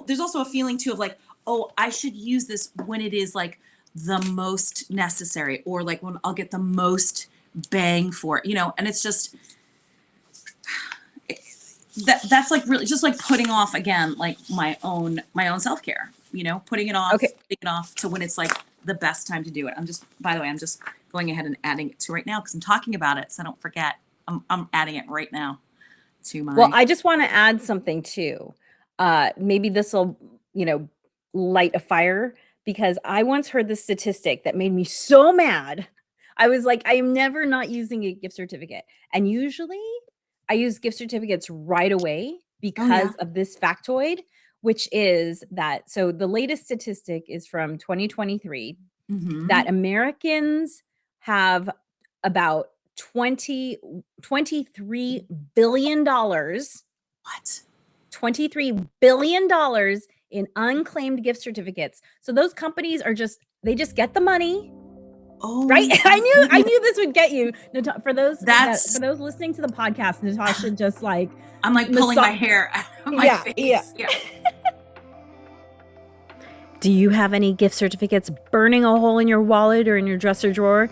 there's also a feeling too of like, oh, I should use this when it is like the most necessary, or like when I'll get the most bang for it, and it's just that's like really just like putting off again, like my own self-care, putting it off, Okay. putting it off to when it's like the best time to do it. By the way, I'm just going ahead and adding it to right now because I'm talking about it, so I don't forget. I'm adding it right now to my. Well, I just want to add something too. Maybe this will, light a fire, because I once heard this statistic that made me so mad. I was like, I am never not using a gift certificate. And usually I use gift certificates right away because of this factoid, which is that, so the latest statistic is from 2023, that Americans have about $23 billion. What? $23 billion in unclaimed gift certificates. So those companies they just get the money. Oh, right. I knew this would get you. For those listening to the podcast, Natasha just like, I'm like pulling my hair out of my face. Yeah. Do you have any gift certificates burning a hole in your wallet or in your dresser drawer?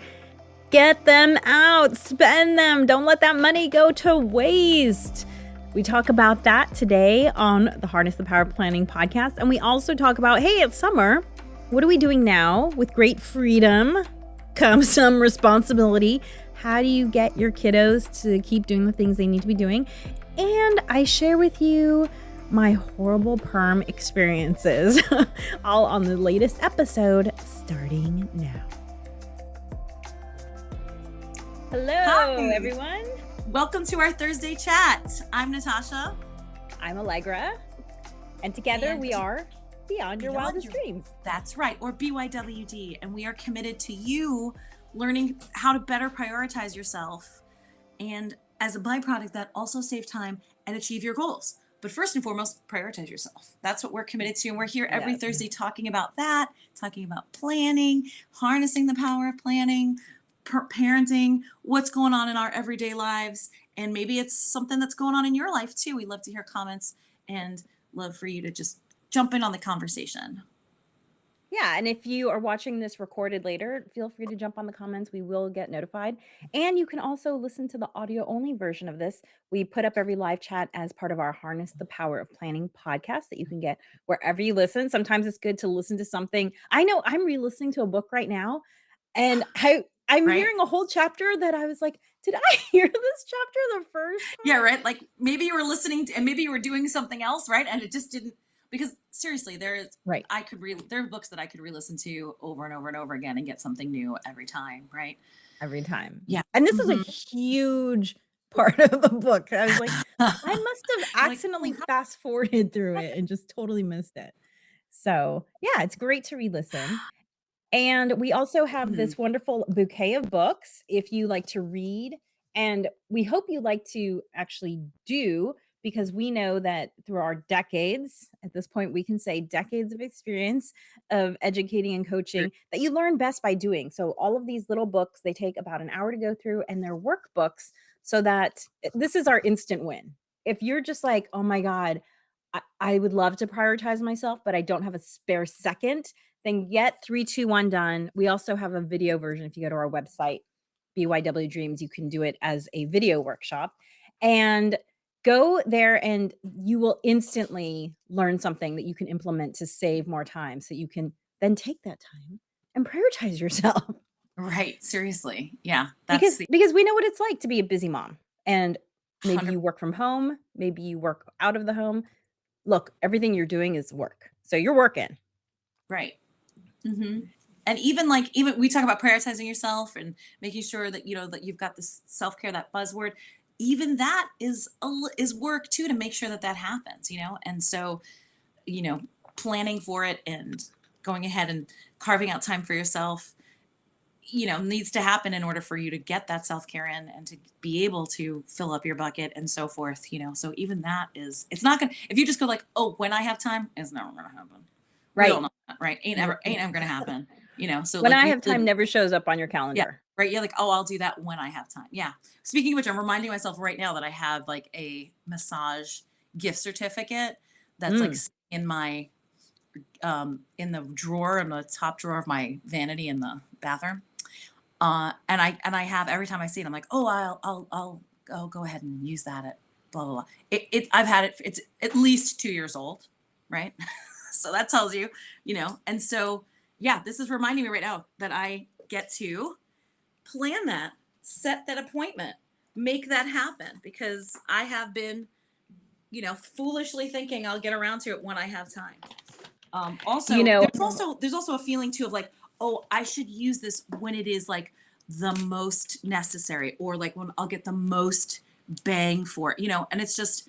Get them out, spend them. Don't let that money go to waste. We talk about that today on the Harness the Power of Planning podcast. And we also talk about, hey, it's summer. What are we doing now? With great freedom comes some responsibility. How do you get your kiddos to keep doing the things they need to be doing? And I share with you my horrible perm experiences, all on the latest episode, starting now. Hello, everyone. Welcome to our Thursday chat. I'm Natasha. I'm Alegre. And together we are Beyond Your Wildest Dreams. That's right, or BYWD. And we are committed to you learning how to better prioritize yourself. And as a byproduct, that also save time and achieve your goals. But first and foremost, prioritize yourself. That's what we're committed to. And we're here every Thursday talking about that, talking about planning, harnessing the power of planning, parenting, what's going on in our everyday lives. And maybe it's something that's going on in your life too. We love to hear comments and love for you to just jump in on the conversation. Yeah, and if you are watching this recorded later, feel free to jump on the comments. We will get notified. And you can also listen to the audio-only version of this. We put up every live chat as part of our Harness the Power of Planning podcast that you can get wherever you listen. Sometimes it's good to listen to something. I know I'm re-listening to a book right now, and I'm hearing a whole chapter that I was like, did I hear this chapter the first time? Yeah, right? Like maybe you were listening to, and maybe you were doing something else, right? And it just didn't. Because seriously, there are books that I could re-listen to over and over and over again and get something new every time, right? Every time. Yeah. And this is a huge part of the book. I was like, I must have accidentally fast forwarded through it and just totally missed it. So yeah, it's great to re-listen. And we also have this wonderful bouquet of books if you like to read. And we hope you like to actually do, because we know that through our decades, at this point, we can say decades of experience of educating and coaching, that you learn best by doing. So all of these little books, they take about an hour to go through, and they're workbooks, so that this is our instant win. If you're just like, oh my God, I would love to prioritize myself, but I don't have a spare second, then get 3, 2, 1 done. We also have a video version. If you go to our website, BYW Dreams, you can do it as a video workshop. And go there and you will instantly learn something that you can implement to save more time, so you can then take that time and prioritize yourself. Right. Seriously. Yeah. Because we know what it's like to be a busy mom, and maybe you work from home, maybe you work out of the home. Look, everything you're doing is work. So you're working. Right. And even we talk about prioritizing yourself and making sure that, that you've got this self-care, that buzzword. Even that is work too, to make sure that happens, and so, planning for it and going ahead and carving out time for yourself, needs to happen in order for you to get that self-care in and to be able to fill up your bucket and so forth, so even that it's not gonna, if you just go like, oh, when I have time, it's never gonna happen. Right. Right. Ain't ever gonna happen, so when I have time never shows up on your calendar. Yeah. Right. You're like, oh, I'll do that when I have time. Yeah. Speaking of which, I'm reminding myself right now that I have like a massage gift certificate that's like in my in the drawer, in the top drawer of my vanity in the bathroom. And I have, every time I see it, I'm like, oh, I'll go ahead and use that at blah blah blah. I've had it. It's at least 2 years old, right? So that tells you, And so yeah, this is reminding me right now that I get to plan that, set that appointment, make that happen, because I have been, foolishly thinking I'll get around to it when I have time. You Also, know, there's also a feeling too of like, oh, I should use this when it is like the most necessary, or like when I'll get the most bang for it, and it's just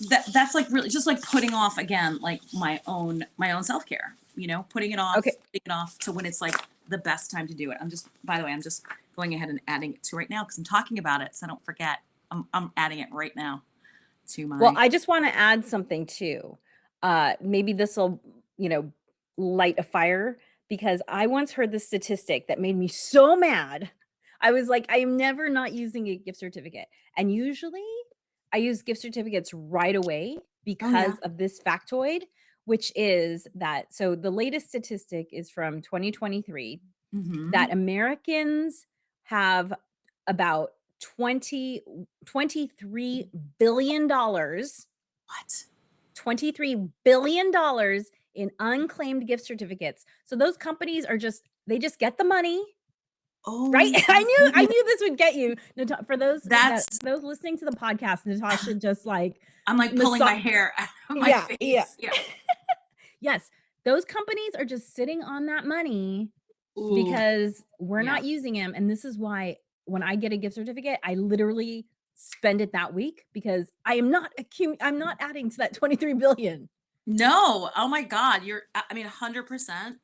that's like really just like putting off again, like my own self-care, putting it off, okay. to when it's like the best time to do it. By the way, I'm just going ahead and adding it to right now because I'm talking about it, so I don't forget. I'm adding it right now to Well, my. I just wanna add something too. Maybe this'll, you know, light a fire, because I once heard this statistic that made me so mad. I was like, "I am never not using a gift certificate." And usually, I use gift certificates right away Oh yeah. because of this factoid, which is that, so the latest statistic is from 2023, Mm-hmm. that Americans have about 23 billion dollars, What? $23 billion in unclaimed gift certificates. So those companies are they just get the money, right? Oh I my knew I goodness. knew this would get you. For That's those listening to the podcast, Natasha just like I'm like pulling my hair out of my yeah, yeah. face. Yeah. Yes, those companies are just sitting on that money Ooh. because we're Yeah. not using them, and this is why when I get a gift certificate, I literally spend it that week, because I'm not adding to that 23 billion. No. Oh my God. I mean, 100%.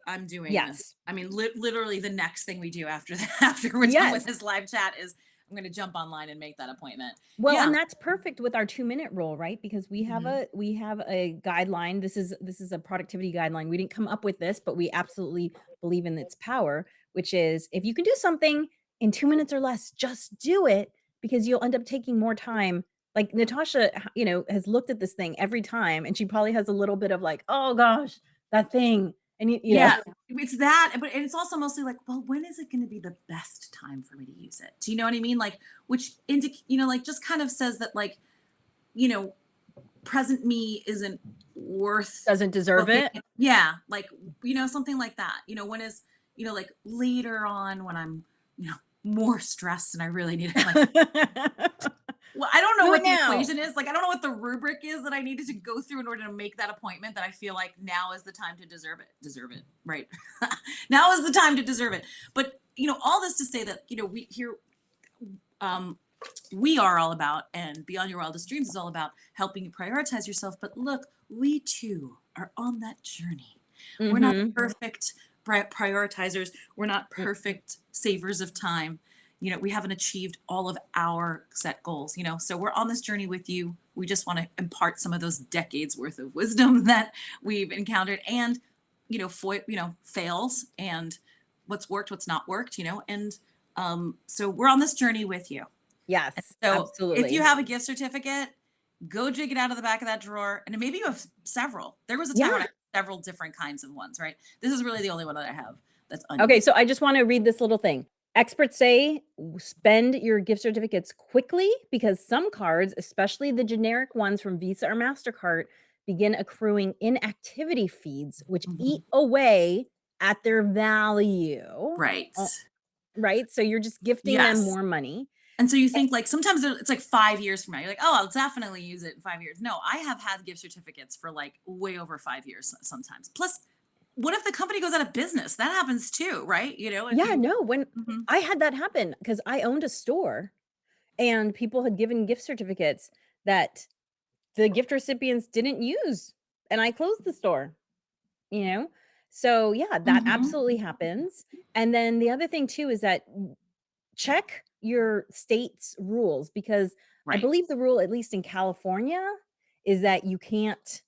I'm doing this. Yes. I mean, literally the next thing we do after after we're done with Yes. this live chat is I'm going to jump online and make that appointment. Well, Yeah. and that's perfect with our 2-minute rule, right? Because Mhm. we have a guideline. This is a productivity guideline. We didn't come up with this, but we absolutely believe in its power, which is if you can do something in 2 minutes or less, just do it, because you'll end up taking more time. Like Natasha, has looked at this thing every time, and she probably has a little bit of like, "Oh gosh, that thing." And Yeah, it's that, but and it's also mostly like, well, when is it going to be the best time for me to use it? Do you know what I mean? Like, which like just kind of says that like, you know, present me isn't worth doesn't deserve booking. it. Yeah, like something like that. When is like later on when I'm more stressed and I really need it. Like, well, I don't know Do it what the now. equation is. Like, I don't know what the rubric is that I needed to go through in order to make that appointment that I feel like now is the time to deserve it. Deserve it, right? Now is the time to deserve it. But, all this to say that, um, we are all about, and Beyond Your Wildest Dreams is all about helping you prioritize yourself. But look, we too are on that journey. We're not Mhm. perfect prioritizers. We're not perfect savers of time. We haven't achieved all of our set goals, so we're on this journey with you. We just want to impart some of those decades worth of wisdom that we've encountered, and fails, and what's worked, what's not worked, and so we're on this journey with you. Yes, So if you absolutely. have a gift certificate, go jig it out of the back of that drawer, and maybe you have several. There was a time when I Yeah. had several different kinds of ones, right? This is really the only one that I have that's Okay, unused. so I just wanna read this little thing. Experts say spend your gift certificates quickly, because some cards, especially the generic ones from Visa or MasterCard, begin accruing inactivity fees, which eat Mhm. away at their value. Right. Uh, right? So you're just gifting them Yes. more money. And so you think like sometimes it's like 5 years from now. You're like, oh, I'll definitely use it in 5 years. No, I have had gift certificates for like way over 5 years sometimes. Plus, what if the company goes out of business? That happens too, right? If Yeah, you. no, when Mhm. I had that happen, because I owned a store, and people had given gift certificates that the gift recipients didn't use, and I closed the store, you know? So, yeah, that Mhm. absolutely happens. And then the other thing too is that check your state's rules, because I Right. believe the rule, at least in California, is that you can't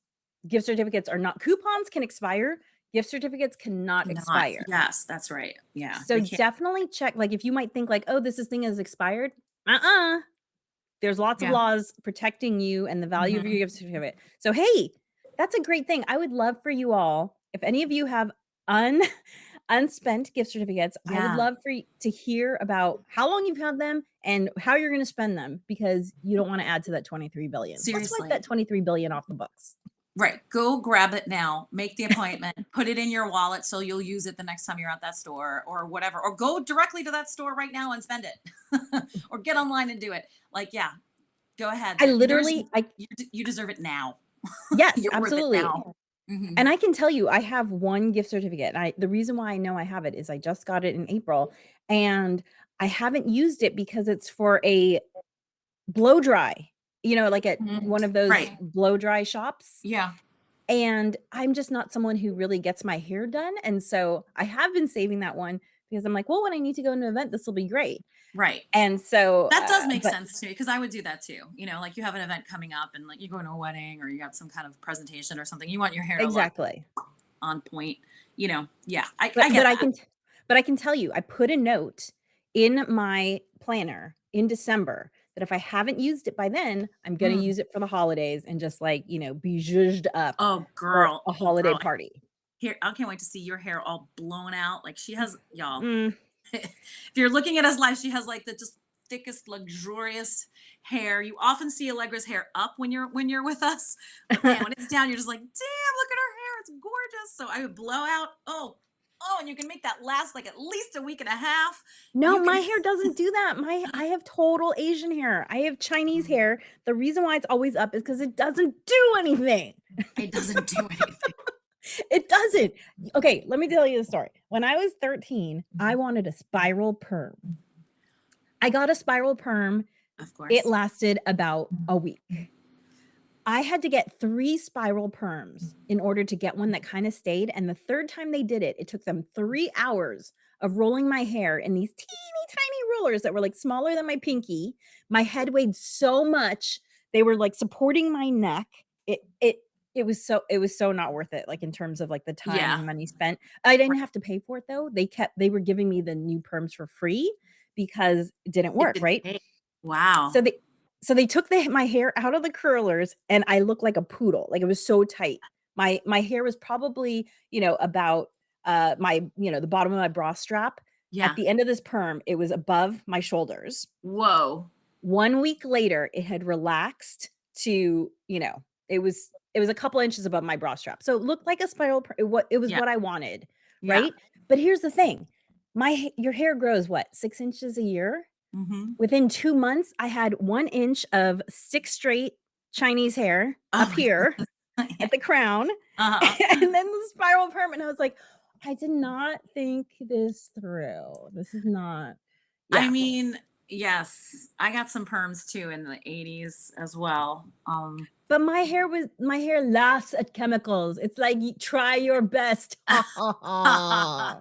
gift certificates are not coupons can expire, gift certificates cannot Not. expire. Yes, that's right. Yeah, So they can't. definitely check, like, if you might think like, "Oh, this thing is expired." Uh-uh. There's lots of Yeah. laws protecting you and the value of your Mhm. gift certificate. So, hey, that's a great thing. I would love for you all, if any of you have un unspent gift certificates, I would Yeah. love for you to hear about how long you've had them and how you're gonna spend them because you don't wanna add to that 23 billion. Let's wipe Seriously. that 23 billion off the books. Right. Go grab it now. Make the appointment. Put it in your wallet so you'll use it the next time you're at that store or whatever. Or go directly to that store right now and spend it. Or get online and do it. Like, yeah, go ahead. I Yours, literally I you deserve it now. Yes, You're worth it absolutely. now. Hmm. And I can tell you, I have one gift certificate. The reason why I know I have it is I just got it in April, and I haven't used it because it's for a blow dry, like at Hmm. one of those Right. blow dry shops. Yeah. And I'm just not someone who really gets my hair done. And so I have been saving that one because I'm like, well, when I need to go to an event, this will be great. Right. And so, That does make but sense to me because I would do that too. Like you have an event coming up and like you go to a wedding or you got some kind of presentation or something. You want your hair to look exactly. on point. Yeah, I But get but I that. can t but I can tell you, I put a note in my planner in December that if I haven't used it by then, I'm gonna Mm. use it for the holidays and just, like, be zhuzhed up Oh, for girl. a Oh, holiday girl. party. Here, I can't wait to see your hair all blown out. Like she has, y'all. Mm. If you're looking at us live, she has like the just thickest, luxurious hair. You often see Allegra's hair up when you're with us, but man, when it's down, you're just like, damn, look at her hair. It's gorgeous. So I would blow out. Oh, and you can make that last like at least a week and a half. No, You my can. hair doesn't do that. I have total Asian hair. I have Chinese Mm, hair. The reason why it's always up is because it doesn't do anything. it doesn't do anything. It doesn't. Okay, let me tell you the story. When I was 13, I wanted a spiral perm. I got a spiral perm. Of It course. lasted about a week. I had to get 3 spiral perms in order to get one that kinda stayed, and the 3rd time they did it, it took them 3 hours of rolling my hair in these teeny tiny rollers that were, like, smaller than my pinky. My head weighed so much, they were, like, supporting my neck. It was so not worth it, like, in terms of, like, the time Yeah. and money spent. I didn't have to pay for it, though. They were giving me the new perms for free because it didn't It work, didn't right? take. So Wow. they so they took my hair out of the curlers, and I looked like a poodle, like, it was so tight. My hair was probably, about, the bottom of my bra strap. At Yeah. the end of this perm, it was above my shoulders. Whoa. 1 week later, it had relaxed to, it was a couple inches above my bra strap. So it looked like a spiral it was Yeah. what I wanted, Yeah. right? But here's the thing, your hair grows what, 6 inches a year? Hmm. Within 2 months, I had 1 inch of 6 straight Chinese hair Oh up my here God. Yeah. at the crown, Uh-huh. and then the spiral perm, and I was like, "I did not think this through. This is not." I Yeah. mean, yes, I got some perms too in the 80s as well. But my hair laughs at chemicals. It's like, "Y try your best." Yeah.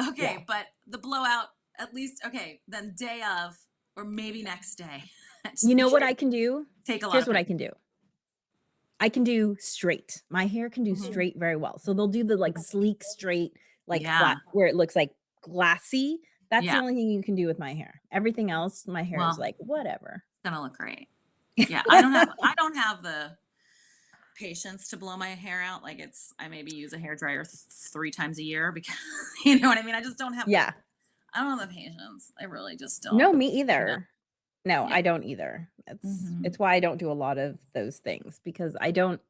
Okay, but the blowout, at least, okay, then day of, or maybe next day. Just You make know sure what you I can do? take a lot Here's of what I pictures. can do. I can do straight. My hair can do Mhm. straight very well. So they'll do the, like, sleek, straight, like, Yeah, flat where it looks, like, glassy. That's the yeah. only thing you can do with my hair. Everything else, my hair is Well, like, "Whatever." it's gonna look great. Yeah, I don't have the patience to blow my hair out. Like I maybe use a hair dryer 3 times a year because you know what I mean. I just don't have the Yeah. I don't have the patience. I really just No, don't. me You know. either. No, Yeah. I don't either. It's Hmm. why I don't do a lot of those things because I don't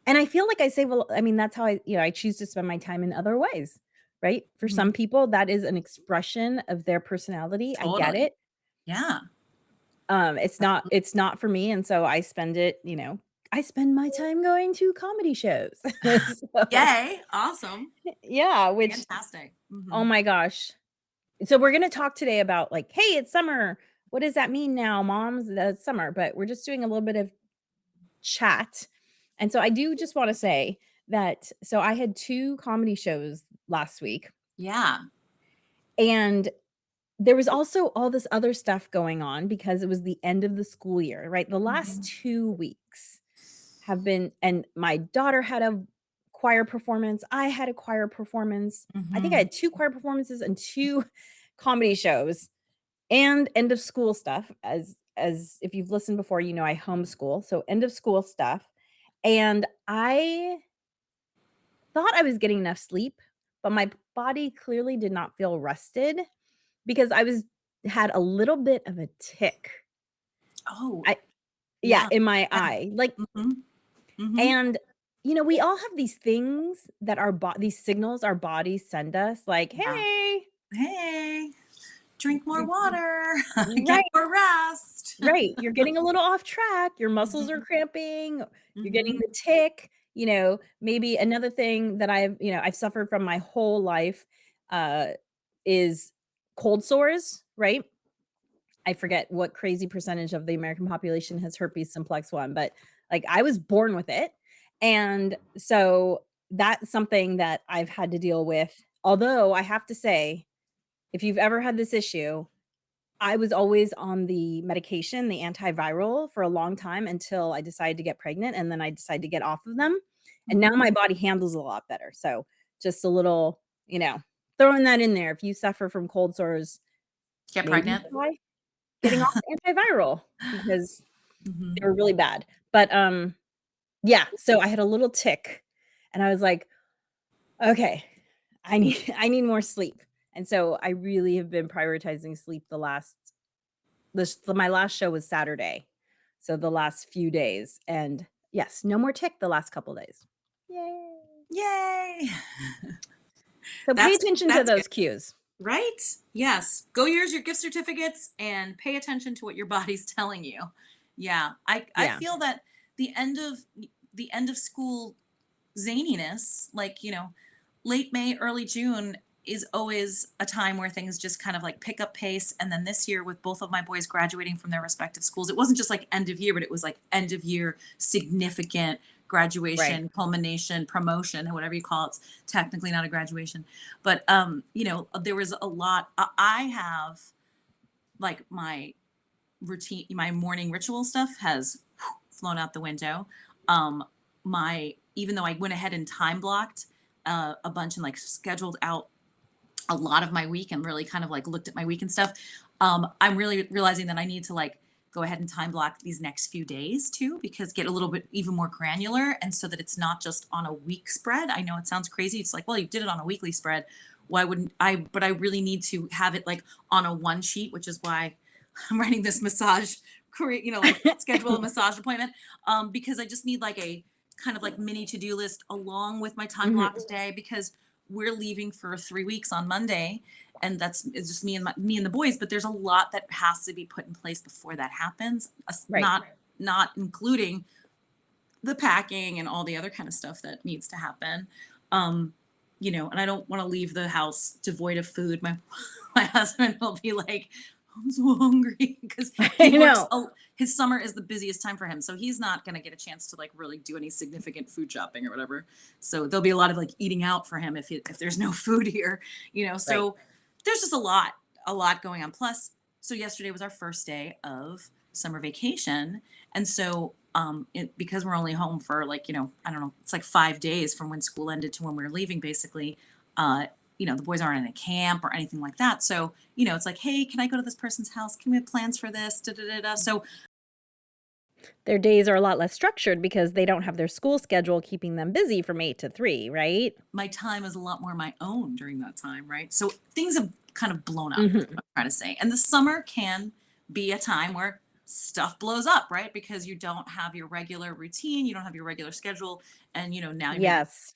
and I feel like I save a lo I mean, that's how I choose to spend my time in other ways, right? For Hmm. some people, that is an expression of their personality. I get Totally. it. Yeah. It's not for me, and so I spend my time going to comedy shows. So, Yay. Awesome. yeah, which Fantastic. Hmm. oh my gosh. So we're gonna talk today about like, "Hey, it's summer. What does that mean now, moms? It's summer," but we're just doing a little bit of chat. And so I do just wanna say that so I had 2 comedy shows last week, Yeah. and there was also all this other stuff going on because it was the end of the school year, right? The last Hmm. 2 weeks have been and my daughter had a choir performance, I had a choir performance. I think I Hmm. had 2 choir performances and 2 comedy shows and end of school stuff as as if you've listened before, you know I homeschool, so end of school stuff, and I thought I was getting enough sleep, but my body clearly did not feel rested because I was had a little bit of a tick. Oh, I Yeah, yeah. in my And eye, like, mhm, mhm. and, we all have these things that these signals our bodies send us, like, Yeah. "Hey, Hey, drink more you" water, get right, more rest. right, "You're getting a little off track, your muscles are Mhm, cramping, you're getting mhm. the tick," maybe another thing that I've suffered from my whole life, uh, is cold sores, right? I forget what crazy percentage of the American population has herpes simplex 1, but, like, I was born with it, and so that's something that I've had to deal with, although I have to say, if you've ever had this issue, I was always on the medication, the antiviral, for a long time until I decided to get pregnant, and then I decided to get off of them, and now Mhm. my body handles a lot better, so just a little, throwing that in there. If you suffer from cold sores, Get maybe pregnant. try getting off the antiviral because they Mhm. were really bad. But, yeah, so I had a little tick, and I was like, "Okay, I need I need more sleep." And so I really have been prioritizing sleep my last show was Saturday, so the last few days, and yes, no more tick the last couple days. Yay. Yay. So pay attention to That's good, those cues. right? Yes. Go use your gift certificates and pay attention to what your body's telling you. Yeah. I Yeah. feel that the end of the end of school zaniness, like, late May, early June is always a time where things just kind of like pick up pace. And then this year, with both of my boys graduating from their respective schools, it wasn't just like end of year, but it was like end of year, significant Right. graduation, culmination, promotion, whatever you call it. It's technically not a graduation. But, there was a lot. I have like my routine, my morning ritual stuff has flown out the window. Um, my Even though I went ahead and time blocked a bunch and like scheduled out a lot of my week and really kind of like looked at my week and stuff, I'm really realizing that I need to like go ahead and time block these next few days too, because get a little bit even more granular, and so that it's not just on a week spread. I know it sounds crazy. It's like, well, you did it on a weekly spread. Why wouldn't I? But I really need to have it like on a one sheet, which is why I'm writing this massage, create, like schedule a massage appointment, because I just need like a kind of like mini to-do list along with my time Mhm. blocked day, because we're leaving for 3 weeks on Monday, and it's just me and the boys. But there's a lot that has to be put in place before that happens. Right. Not including the packing and all the other kind of stuff that needs to happen. And I don't want to leave the house devoid of food. My my husband will be like, I'm so hungry because I he works. know. His summer is the busiest time for him, so he's not going to get a chance to like really do any significant food shopping or whatever. So there'll be a lot of like eating out for him if there's no food here. Right. So there's just a lot going on. Plus, so yesterday was our first day of summer vacation, and so because we're only home for like, I don't know, it's like 5 days from when school ended to when we were leaving, basically. uh the boys aren't in a camp or anything like that, so it's like, hey, can I go to this person's house, can we have plans for this, da, da, da, da. So Their days are a lot less structured because they don't have their school schedule keeping them busy from 8 to 3, right? my time is a lot more my own during that time, right? So things have kind of blown up, is what Mhm. I'm trying to say. And the summer can be a time where stuff blows up, right? Because you don't have your regular routine, you don't have your regular schedule, and now maybe Yes.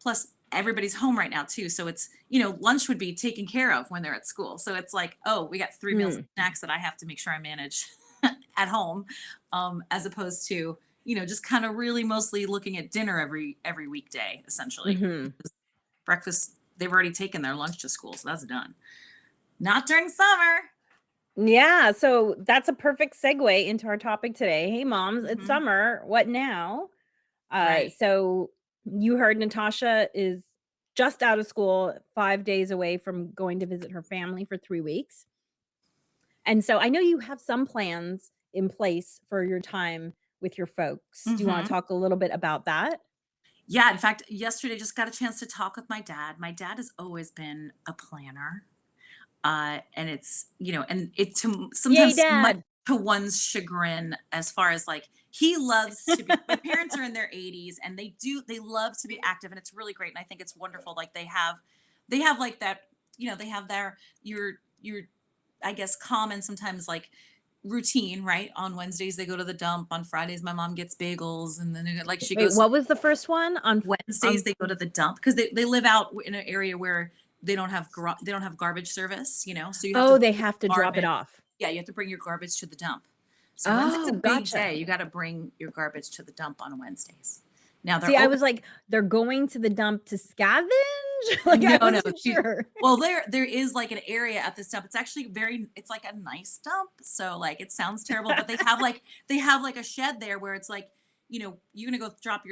plus everybody's home right now too. So it's, lunch would be taken care of when they're at school. So it's like, oh, we got 3 meals and Mm. snacks that I have to make sure I manage at home, as opposed to, just kind of really mostly looking at dinner every weekday, essentially. Mhm. Breakfast, they've already taken their lunch to school, so that's done. Not during summer. Yeah, so that's a perfect segue into our topic today. Hey, moms, it's Hmm. summer. What now? Right. So you heard Natasha is just out of school, 5 days away from going to visit her family for 3 weeks. And so I know you have some plans in place for your time with your folks. Do you wanna Hmm. talk a little bit about that? Yeah. In fact, yesterday just got a chance to talk with my dad. My dad has always been a planner. And it's, and it to Yay, sometimes much dad. to one's chagrin, as far as like he loves to be, my parents are in their 80s and they love to be active, and it's really great, and I think it's wonderful. Like they have like that, they have their your I guess common sometimes like routine, right? On Wednesdays they go to the dump, on Fridays my mom gets bagels, and then like she Wait, goes to what was the first one? Wednesdays they go to the dump because they live out in an area where they don't have garbage service, so you have to Oh, bring they your have to drop it garbage. off. Yeah, you have to bring your garbage to the dump. So Wednesday's a Oh, big gotcha. day. You got to bring your garbage to the dump on Wednesdays. Now they're See, I open. was like, they're going to the dump to scavenge? Like, I No, no. wasn't sure. Well, there is like an area at this dump. It's actually it's like a nice dump. So like it sounds terrible, but they have like a shed there where it's like, you're gonna go drop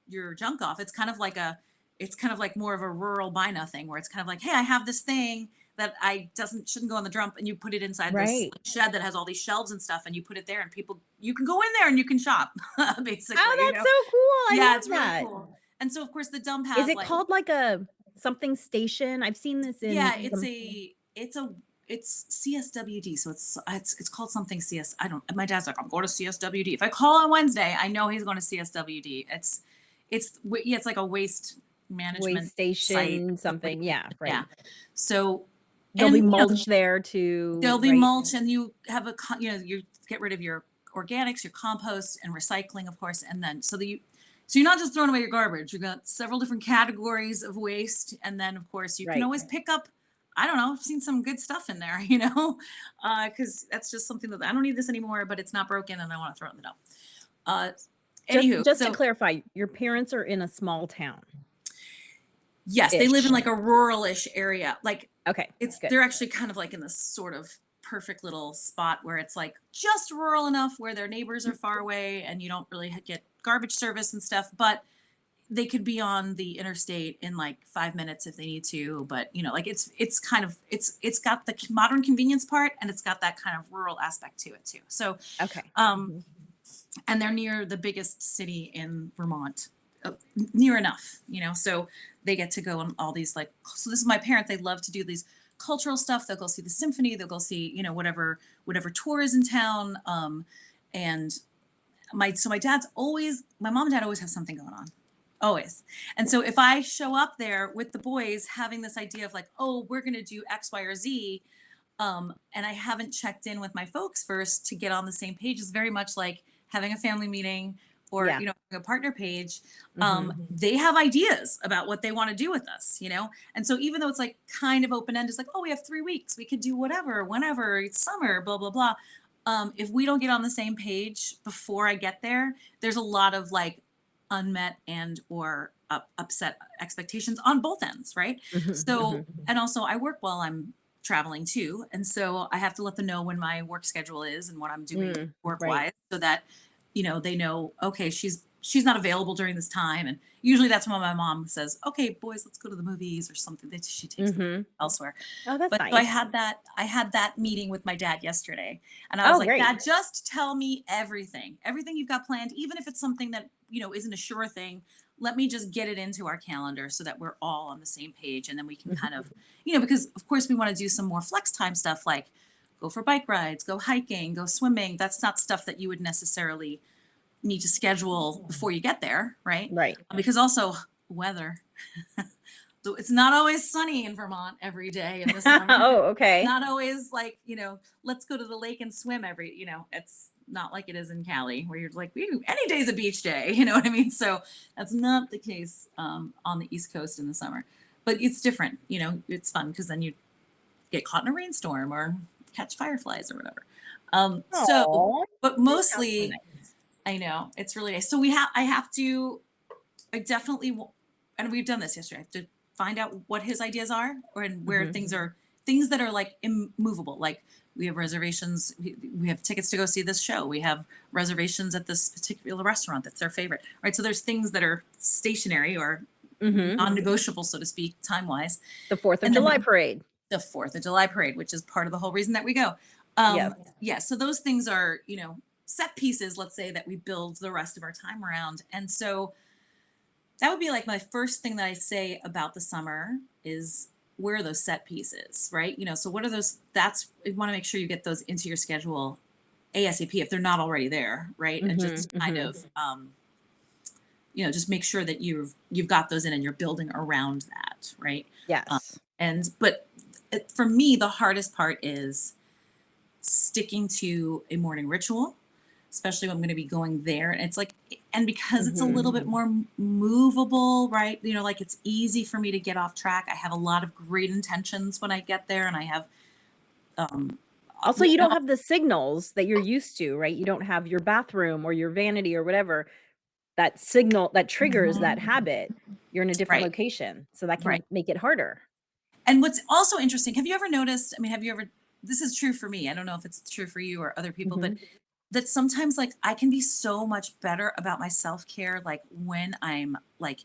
your junk off. It's kind of like more of a rural buy nothing, where it's kind of like, hey, I have this thing that I doesn't shouldn't go on the dump, and you put it inside this Right. shed that has all these shelves and stuff, and you put it there, and people you can go in there and you can shop, basically, Oh, that's so cool. I Yeah, love it's really that. cool. And so of course the dump Is has it like, called like a something station? I've seen this in yeah, some it's CSWD. So it's called something CS. I don't. My dad's like, I'm going to CSWD. If I call on Wednesday, I know he's going to CSWD. Yeah, it's like a waste waste management site. station, something. Yeah, Yeah. right. So, There'll be and mulch there too, there'll be right? mulch, and you have you get rid of your organics, your compost, and recycling, of course, and then so you're not just throwing away your garbage. You've got several different categories of waste, and then of course you can Right. always pick up. I don't know. I've seen some good stuff in there, because that's just something that I don't need this anymore, but it's not broken, and I want to throw it in the dump. Uh, Just Anywho, just to so clarify, your parents are in a small town-ish. yes, they live in like a rural-ish area. Like Okay, good. they're actually kind of like in this sort of perfect little spot where it's like just rural enough where their neighbors are far away and you don't really get garbage service and stuff, but they could be on the interstate in like 5 minutes if they need to. But like it's kind of it's got the modern convenience part, and it's got that kind of rural aspect to it too. So Okay. um Mhm. and they're near the biggest city in Vermont, near enough, so they get to go on all these like, so this is my parents, they love to do these cultural stuff. They'll go see the symphony, they'll go see, whatever tour is in town. And my mom and dad always have something going on. Always. And so if I show up there with the boys having this idea of like, oh, we're gonna do X, Y, or Z, and I haven't checked in with my folks first to get on the same page, is very much like having a family meeting or Yeah. a partner page. Mhm. They have ideas about what they want to do with us, and so even though it's like kind of open ended, it's like, oh, we have 3 weeks, we could do whatever, whenever, it's summer, blah blah blah. If we don't get on the same page before I get there, there's a lot of like unmet and or upset expectations on both ends, right? Mhm, So, mhm. and also I work while I'm traveling too, and so I have to let them know when my work schedule is and what I'm doing work Right. wise, so that they know, okay, she's not available during this time. And usually that's when my mom says, okay, boys, let's go to the movies or something, that she takes them Mhm. elsewhere. Oh, that's But so nice. I had that meeting with my dad yesterday, and I was Oh, like, great. Dad, just tell me everything you've got planned, even if it's something that isn't a sure thing. Let me just get it into our calendar so that we're all on the same page, and then we can kind Mhm. of, because of course we want to do some more flex time stuff, like go for bike rides, go hiking, go swimming. That's not stuff that you would necessarily need to schedule before you get there, right? Right. Because also weather. So it's not always sunny in Vermont every day in the summer. Oh, okay. Not always like, let's go to the lake and swim it's not like it is in Cali where you're like, "Ooh, any day's a beach day." You know what I mean? So that's not the case on the East Coast in the summer. But it's different, it's fun because then you get caught in a rainstorm or catch fireflies or whatever. So, Oh, but that sounds so mostly, nice. I know it's really nice. So I definitely, and we've done this yesterday. I have to find out what his ideas are, or and where Mhm. things that are like immovable. Like we have reservations, we have tickets to go see this show. We have reservations at this particular restaurant that's their favorite, right? So there's things that are stationary or Mhm. non-negotiable, so to speak, time wise. The 4th of And then July parade. the 4th of July parade, which is part of the whole reason that we go. Yes. Yeah, so those things are, set pieces, let's say, that we build the rest of our time around. And so that would be like my first thing that I say about the summer is, where are those set pieces, right? So what are those? That's, you want to make sure you get those into your schedule. ASAP if they're not already there, right? And Mhm, just kind mhm. of just make sure that you've got those in and you're building around that, right? Um, Yes. and but for me, the hardest part is sticking to a morning ritual, especially when I'm going to be going there. And it's like, and because it's a Mhm. little bit more movable, right? Like it's easy for me to get off track. I have a lot of great intentions when I get there, and I have, um, Also, you you know, don't have the signals that you're used to, right? You don't have your bathroom or your vanity or whatever, that signal that triggers that Mhm. habit. You're in a different Right, location, so that right. can make it harder. And what's also interesting, have you ever noticed? I mean, have you ever? This is true for me. I don't know if it's true for you or other people, but Mhm. that sometimes like I can be so much better about my self-care like when I'm like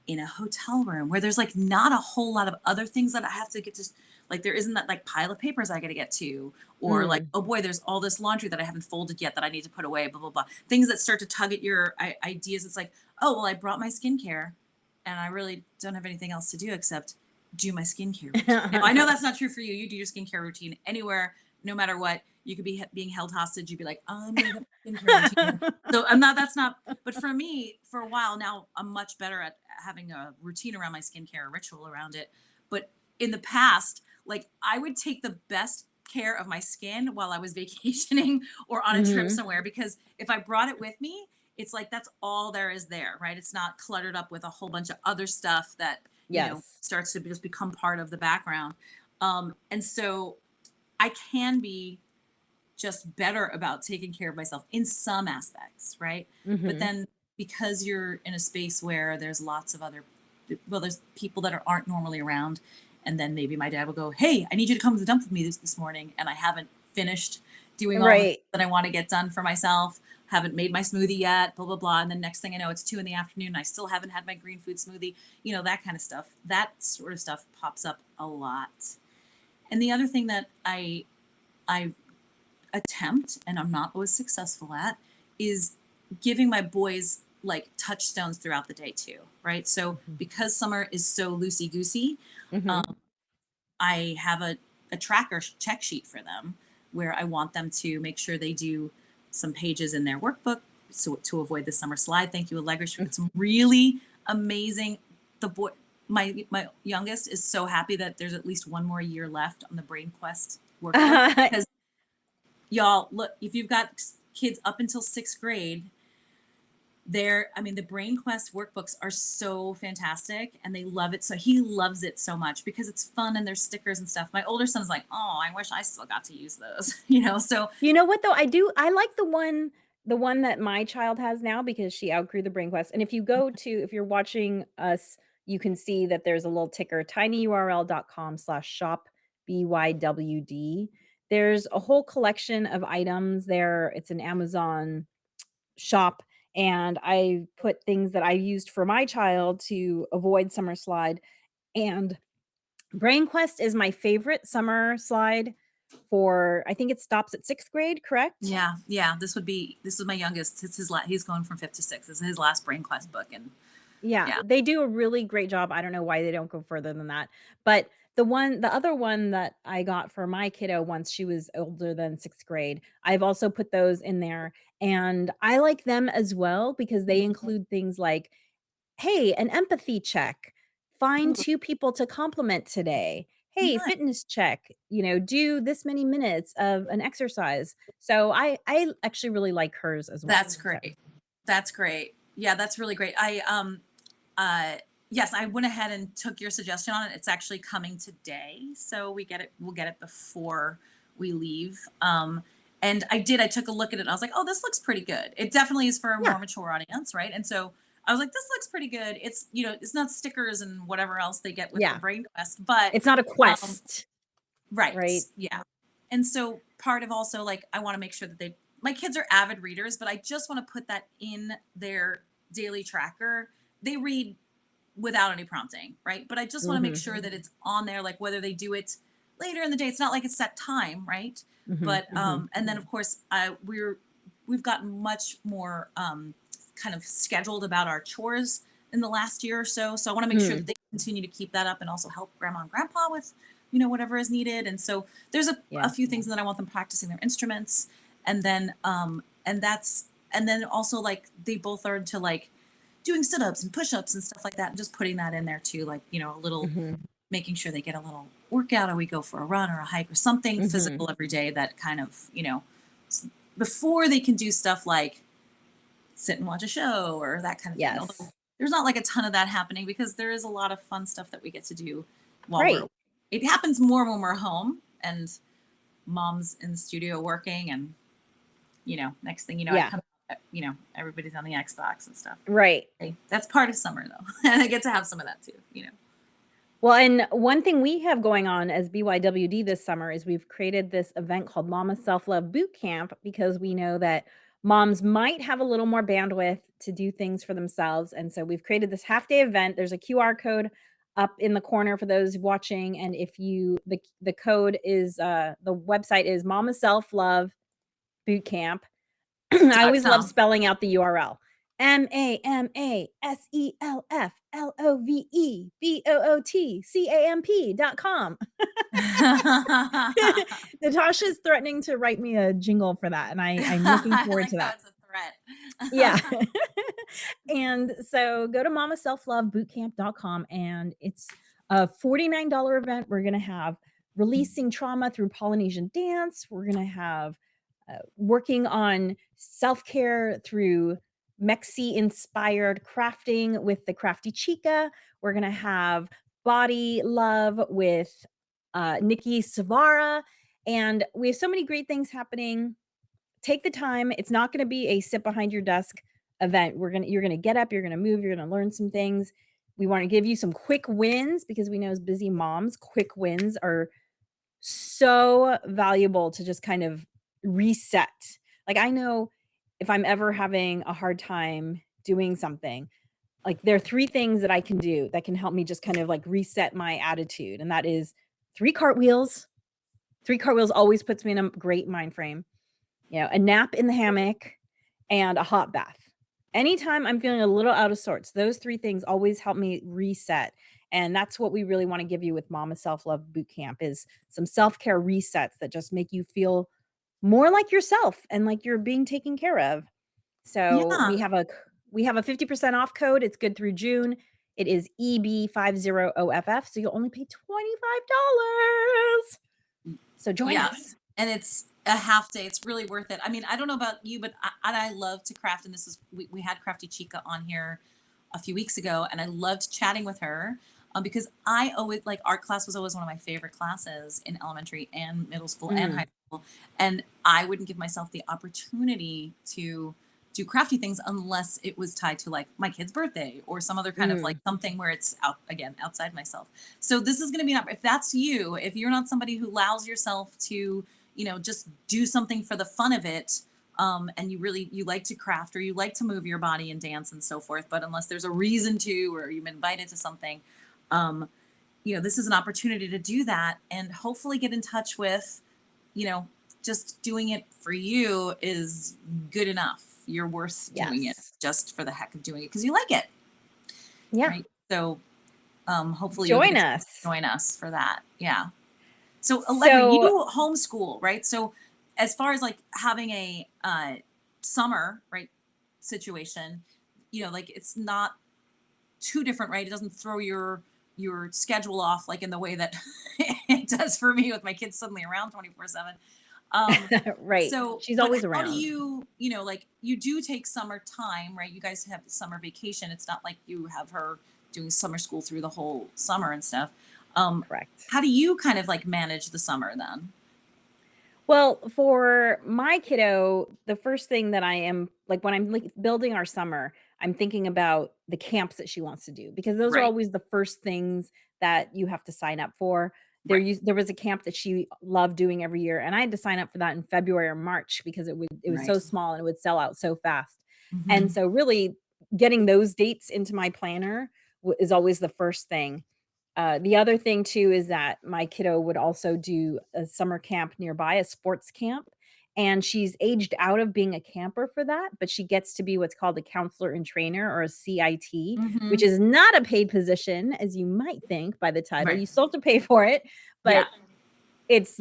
in a hotel room where there's like not a whole lot of other things that I have to get to, like there isn't that like pile of papers I got to get to, or like Mm. oh boy there's all this laundry that I haven't folded yet that I need to put away, blah blah blah, things that start to tug at your ideas. It's like, oh well, I brought my skincare and I really don't have anything else to do except do my skincare routine. Now I know that's not true for you. You do your skincare routine anywhere, no matter what. You could be being held hostage. You'd be like, I'm gonna get my skincare routine. So I'm not. That's not. But for me, for a while now, I'm much better at having a routine around my skincare, a ritual around it. But in the past, like I would take the best care of my skin while I was vacationing or on a trip Mhm. somewhere, because if I brought it with me, it's like that's all there is there, right? It's not cluttered up with a whole bunch of other stuff that Yes. starts to just become part of the background. And so I can be just better about taking care of myself in some aspects, right? But Mhm. then because you're in a space where there's lots of other, well, there's people that aren't normally around, and then maybe my dad will go, "Hey, I need you to come to the dump with me this morning," and I haven't finished doing all the things Right. that I want to get done for myself. Haven't made my smoothie yet, blah blah blah, and then next thing I know, it's 2 in the afternoon. And I still haven't had my green food smoothie. That kind of stuff. That sort of stuff pops up a lot. And the other thing that I attempt, and I'm not always successful at, is giving my boys like touchstones throughout the day too, right? So Mhm. because summer is so loosey goosey, Mhm. I have a tracker check sheet for them where I want them to make sure they do some pages in their workbook so to avoid the summer slide. Thank you, Alegre. She Mm. put some really amazing. The boy, my youngest, is so happy that there's at least one more year left on the Brain Quest workbook, because y'all look, if you've got kids up until 6th grade, the Brain Quest workbooks are so fantastic and they love it. So he loves it so much because it's fun and there's stickers and stuff. My older son's like, oh, I wish I still got to use those. So You know what though? I like the one that my child has now because she outgrew the Brain Quest, and if you're watching us, you can see that there's a little ticker, tinyurl.com/shop BYWD. There's a whole collection of items there. It's an Amazon shop, and I put things that I used for my child to avoid summer slide, and Brain Quest is my favorite summer slide for I think it stops at 6th grade, correct? yeah, yeah, this was my youngest. It's he's going from 5th to 6th. This is his last Brain Quest book. And Yeah, yeah. they do a really great job. I don't know why they don't go further than that. But the other one that I got for my kiddo once she was older than 6th grade, I've also put those in there, and I like them as well because they Mhm. include things like, "Hey, an empathy check. Find Ooh, 2 people to compliment today. Hey, nice. fitness check, do this many minutes of an exercise." So I actually really like hers as well. That's So great. That's great. Yeah, that's really great. Uh yes, I went ahead and took your suggestion on it. It's actually coming today. So we'll get it before we leave. And I took a look at it and I was like, oh, this looks pretty good. It definitely is for a yeah, more mature audience, right? And so I was like, this looks pretty good. It's, it's not stickers and whatever else they get with the yeah. Brain Quest, but It's not a um, quest, right. right? Yeah. And so part of also like I want to make sure that my kids are avid readers, but I just want to put that in their daily tracker. They read without any prompting, right? But I just want to make Mhm, sure that it's on there, like whether they do it later in the day. It's not like it's set time, right? mhm, But mhm. and then of course we've gotten much more kind of scheduled about our chores in the last year or so. So I want to make sure that Mm, they continue to keep that up and also help grandma and grandpa with, whatever is needed. And so there's a yeah. few things that I want them practicing their instruments. And then and then also like they both learned to like doing sit-ups and push-ups and stuff like that, and just putting that in there too, like, you know, a little, Mhm. making sure they get a little workout, or we go for a run or a hike or something Mhm. physical every day that kind of, you know, before they can do stuff like sit and watch a show or that kind of thing. Although Yes. there's not like a ton of that happening, because there is a lot of fun stuff that we get to do while we're, Right. it happens more when we're home and mom's in the studio working, and you know, next thing you know, I Yeah. come, you know, everybody's on the Xbox and stuff. Right. Hey, that's part of summer though. And I get to have some of that too, you know. Well, and one thing we have going on as BYWD this summer is we've created this event called Mama Self-Love Boot Camp because we know that moms might have a little more bandwidth to do things for themselves. And so we've created this half-day event. There's a QR code up in the corner for those watching. And if you the code is the website is Mama Self-Love Boot Camp. I Dot always love com. spelling out the URL. MAMASELFLOVEBOOTCAMP.com. Natasha's threatening to write me a jingle for that, and I'm looking I forward like to how that. it's a Yeah. threat. And so go to mamaselflovebootcamp.com, and it's a $49 event. We're gonna have releasing trauma through Polynesian dance. We're gonna have working on self-care through Mexi-inspired crafting with the Crafty Chica. We're gonna have body love with Nikki Savara, and we have so many great things happening. Take the time. It's not going to be a sit behind your desk event. You're going to get up, you're going to move, you're going to learn some things. We want to give you some quick wins because we know as busy moms, quick wins are so valuable to just kind of reset. Like I know if I'm ever having a hard time doing something, like there are 3 things that I can do that can help me just kind of like reset my attitude, and that is 3 cartwheels. 3 cartwheels always puts me in a great mind frame. You know, a nap in the hammock and a hot bath. Anytime I'm feeling a little out of sorts, those 3 things always help me reset, and that's what we really wanna give you with Mama Self-Love Boot Camp is some self-care resets that just make you feel more like yourself and like you're being taken care of. So, Yeah. we have a 50% off code, it's good through June. It is EB50OFF, so you'll only pay $25. So join us. Yes. And it's a half day. It's really worth it. I mean, I don't know about you, but I love to craft. And this is, we had Crafty Chica on here a few weeks ago, and I loved chatting with her, because I always, like, art class was always one of my favorite classes in elementary and middle school and high Mm, school. And I wouldn't give myself the opportunity to do crafty things unless it was tied to like my kid's birthday or some other kind of like mm, something where it's out again outside myself. So this is going to be if that's you, if you're not somebody who allows yourself to, you know, just do something for the fun of it, and you really, you like to craft or you like to move your body and dance and so forth, but unless there's a reason to, or you've been invited to something, um, you know, this is an opportunity to do that and hopefully get in touch with, you know, just doing it for you is good enough. You're worth doing it yes. just for the heck of doing it because you like it, Yeah. right? So hopefully you'll get Join a chance to us. join us for that. Yeah. So Allegra, So you homeschool, right? So as far as like having a summer, right, situation, you know, like it's not too different, right? It doesn't throw your schedule off like in the way that it does for me with my kids suddenly around 24/7. Um, right. so, She's but always how do around. you know, like you do take summer time, right? You guys have summer vacation. It's not like you have her doing summer school through the whole summer and stuff. Correct. How do you kind of like manage the summer then? Well, for my kiddo, the first thing that I am like when I'm like building our summer, I'm thinking about the camps that she wants to do because those are Right, always the first things that you have to sign up for. right, There was a camp that she loved doing every year, and I had to sign up for that in February or March because it was right. so small and it would sell out so fast. And Hmm. so really getting those dates into my planner is always the first thing. The other thing too is that my kiddo would also do a summer camp nearby, a sports camp, and she's aged out of being a camper for that, but she gets to be what's called a counselor and trainer or a CIT, which Hmm. is not a paid position as you might think by the title. Right. You still have to pay for it, Yeah. but it's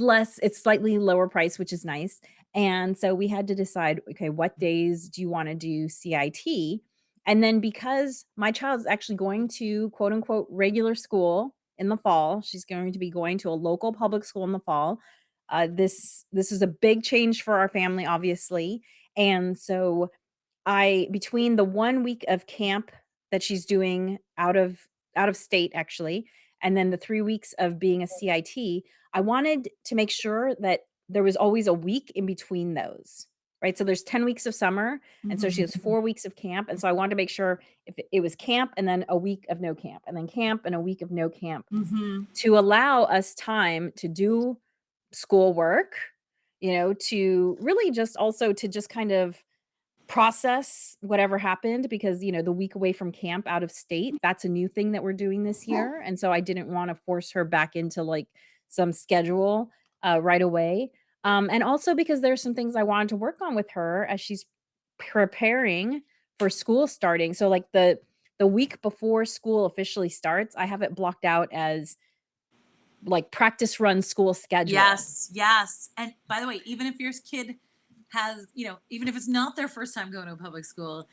slightly lower price, which is nice. And so we had to decide, okay, what days do you want to do CIT? And then because my child's actually going to quote unquote regular school in the fall, she's going to be going to a local public school in the fall. This is a big change for our family, obviously. And so I between the 1 week of camp that she's doing out of state actually, and then the 3 weeks of being a CIT, I wanted to make sure that there was always a week in between those, right? So there's 10 weeks of summer, and so she Mhm. has 4 weeks of camp, and so I wanted to make sure if it was camp and then a week of no camp, and then camp and a week of no camp, Mhm. to allow us time to do schoolwork, to really just also to just kind of process whatever happened because, the week away from camp out of state, that's a new thing that we're doing this year, and so I didn't wanna force her back into, like, some schedule, right away, and also because there's some things I wanted to work on with her as she's preparing for school starting, so, like, the week before school officially starts, I have it blocked out as, like, practice run school schedule. Yes, yes. And by the way, even if your kid has, even if it's not their first time going to a public school,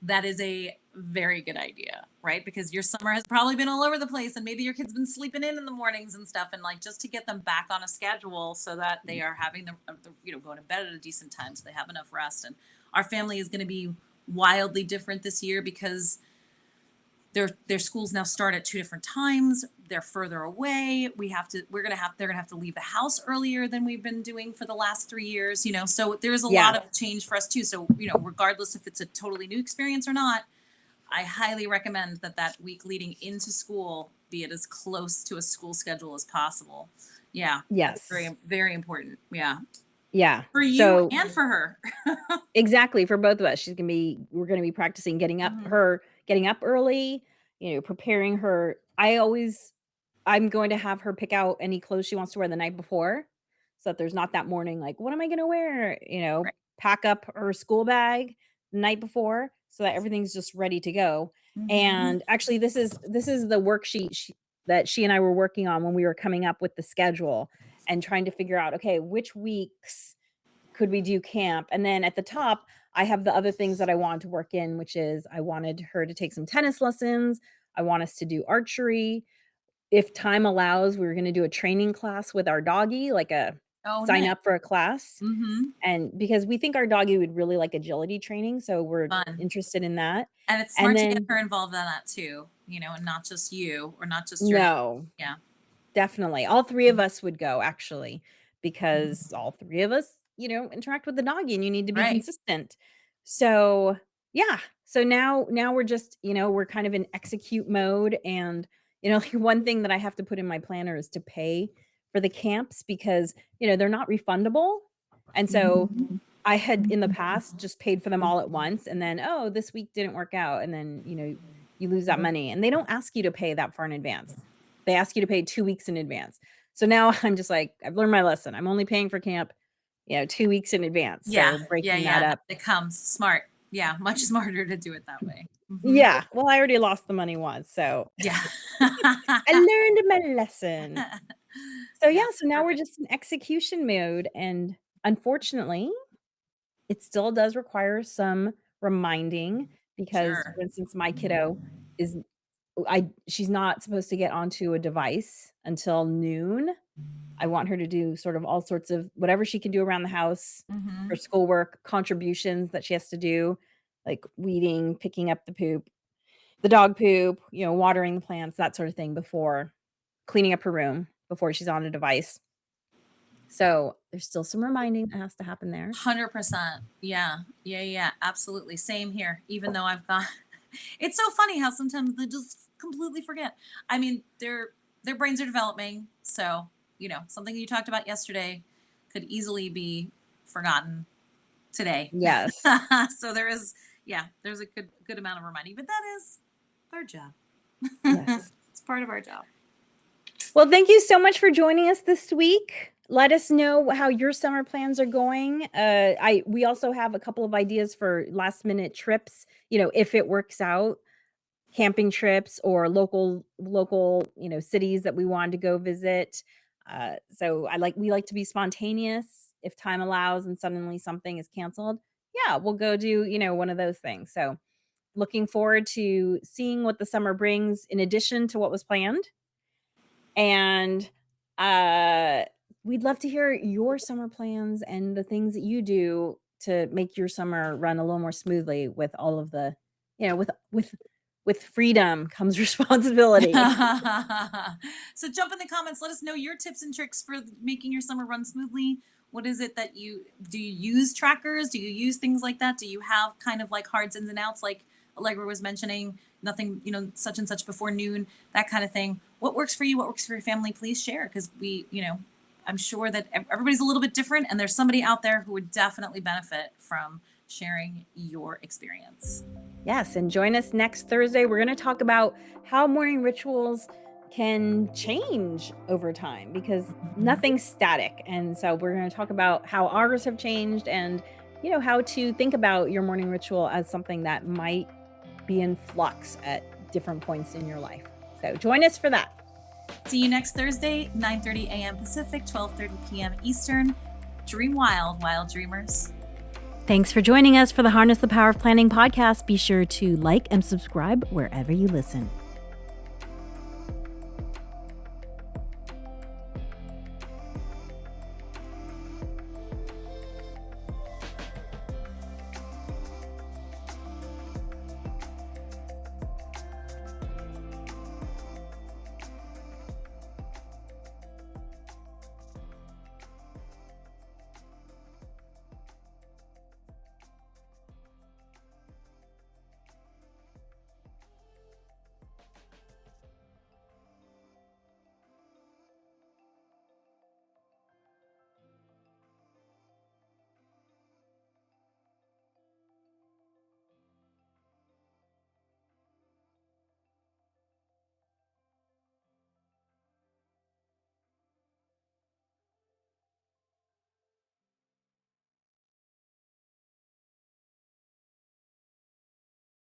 that is a very good idea, right? Because your summer has probably been all over the place and maybe your kid's been sleeping in the mornings and stuff, and like just to get them back on a schedule so that they are having going to bed at a decent time so they have enough rest. And our family is going to be wildly different this year because their schools now start at two different times. They're further away. They're gonna have to leave the house earlier than we've been doing for the last 3 years, so there's a lot Yeah. of change for us too. So, regardless if it's a totally new experience or not, I highly recommend that week leading into school be it as close to a school schedule as possible. Yeah, that's Yes. very, very important. Yeah. Yeah. For you So and for her. exactly, for both of us. We're gonna be practicing Mhm. getting up early, preparing her. I'm going to have her pick out any clothes she wants to wear the night before, so that there's not that morning, like, "What am I gonna wear?" Right. Pack up her school bag the night before so that everything's just ready to go. Mhm. And actually, this is the worksheet that she and I were working on when we were coming up with the schedule and trying to figure out, okay, which weeks could we do camp? And then at the top, I have the other things that I wanted to work in, which is I wanted her to take some tennis lessons. I want us to do archery. If time allows, we were gonna do a training class with our doggy, like a Oh, sign nice. up for a class. Mhm. And because we think our doggy would really like agility training, so we're Fun. interested in that. And it's And smart to get then her involved in that too, and not just you or not just your no. yeah. Definitely. All 3 of Mhm. us would go actually, because all 3 of us, interact with the doggy and you need to be Right. consistent. So, yeah. So now we're just, we're kind of in execute mode and, one thing that I have to put in my planner is to pay for the camps because, they're not refundable. And so Mhm. I had in the past just paid for them all at once and then, "Oh, this week didn't work out," and then, you lose that money, and they don't ask you to pay that far in advance. They ask you to pay 2 weeks in advance. So now I'm just like, "I've learned my lesson. I'm only paying for camp, 2 weeks in advance." Yeah. So Yeah, breaking that yeah. up. It comes smart. Yeah, much smarter to do it that way. Mhm. Yeah, well, I already lost the money once, so Yeah. I learned my lesson. So, yeah, Yeah, so now we're perfect. just in execution mode, and unfortunately it still does require some reminding because, Sure. for instance, my kiddo is I she's not supposed to get onto a device until noon. I want her to do sort of all sorts of whatever she can do around the house, her Mhm. schoolwork, contributions that she has to do, like weeding, picking up the dog poop, watering the plants, that sort of thing before cleaning up her room before she's on a device. So, there's still some reminding that has to happen there. 100%. Yeah. Yeah, yeah, absolutely. Same here. Even though I've got it's so funny how sometimes they just completely forget. I mean, their brains are developing, so, something you talked about yesterday could easily be forgotten today. Yes. So there's a good amount of reminding, but that is our job. Yes. It's part of our job. Well, thank you so much for joining us this week. Let us know how your summer plans are going. We also have a couple of ideas for last minute trips, if it works out, camping trips or local, cities that we wanted to go visit. So we like to be spontaneous if time allows and suddenly something is canceled, yeah, we'll go do, one of those things. So looking forward to seeing what the summer brings in addition to what was planned. And we'd love to hear your summer plans and the things that you do to make your summer run a little more smoothly with all of the, with freedom comes responsibility. So jump in the comments. Let us know your tips and tricks for making your summer run smoothly. What is it that you use trackers? Do you use things like that? Do you have kind of like hard ins and outs like Alegre was mentioning, nothing, such and such before noon, that kind of thing? What works for you? What works for your family? Please share, because I'm sure that everybody's a little bit different, and there's somebody out there who would definitely benefit from sharing your experience. Yes, and join us next Thursday. We're going to talk about how morning rituals can change over time, because nothing's static. And so we're going to talk about how ours have changed, and how to think about your morning ritual as something that might be in flux at different points in your life. So join us for that. See you next Thursday, 9:30 a.m. Pacific, 12:30 p.m. Eastern. Dream wild, wild dreamers. Thanks for joining us for the Harness the Power of Planning podcast. Be sure to like and subscribe wherever you listen.